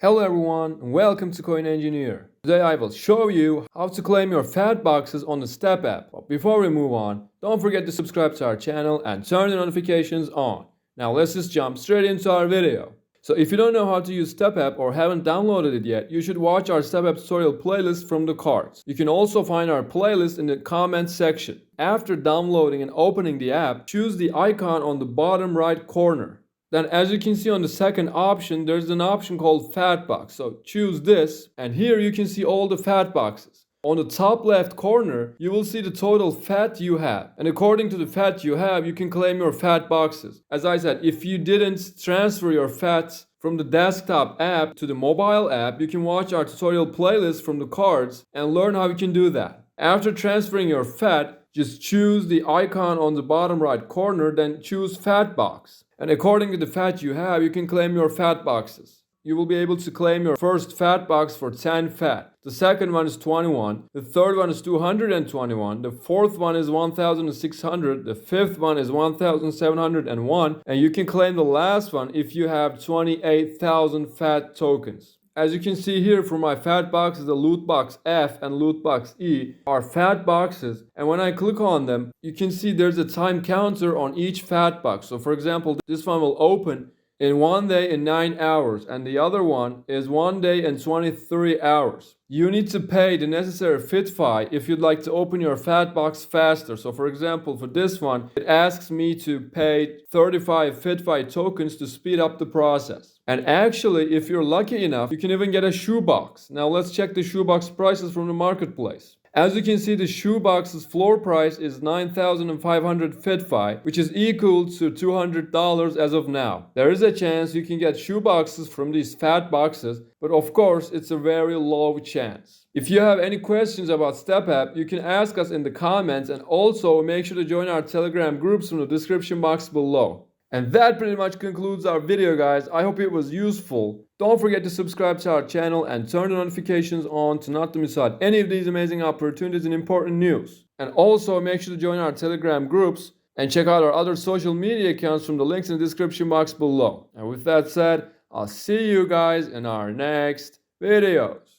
Hello everyone and welcome to Coin Engineer. Today I will show you how to claim your fat boxes on the Step app. But before we move on, don't forget to subscribe to our channel and turn the notifications on. Now let's just jump straight into our video. So if you don't know how to use Step app or haven't downloaded it yet, you should watch our Step app tutorial playlist from the cards. You can also find our playlist in the comments section. After downloading and opening the app, choose the icon on the bottom right corner. Then as you can see on the second option, there's an option called Fat Box. So choose this and here you can see all the fat boxes. On the top left corner, you will see the total fat you have. And according to the fat you have, you can claim your fat boxes. As I said, if you didn't transfer your fat from the desktop app to the mobile app, you can watch our tutorial playlist from the cards and learn how you can do that. After transferring your fat, just choose the icon on the bottom right corner, then choose Fat Box. And according to the fat you have, you can claim your fat boxes. You will be able to claim your first fat box for 10 fat. The second one is 21. The third one is 221. The fourth one is 1600. The fifth one is 1701. And you can claim the last one if you have 28,000 fat tokens. As you can see here for my fat boxes, the loot box F and loot box E are fat boxes. And when I click on them, you can see there's a time counter on each fat box. So for example, this one will open in 1 day and 9 hours and the other one is 1 day and 23 hours. You need to pay the necessary FitFi if you'd like to open your fat box faster. So for example, for this one, it asks me to pay 35 FitFi tokens to speed up the process. And actually, if you're lucky enough, you can even get a shoebox. Now let's check the shoebox prices from the marketplace. As you can see, the shoebox's floor price is 9,500 FitFi, which is equal to $200 as of now. There is a chance you can get shoeboxes from these fat boxes, but of course, it's a very low chance. If you have any questions about Step app, you can ask us in the comments and also make sure to join our Telegram groups from the description box below. And that pretty much concludes our video, guys. I hope it was useful. Don't forget to subscribe to our channel and turn the notifications on to not to miss out any of these amazing opportunities and important news. And also make sure to join our Telegram groups and check out our other social media accounts from the links in the description box below. And with that said, I'll see you guys in our next videos.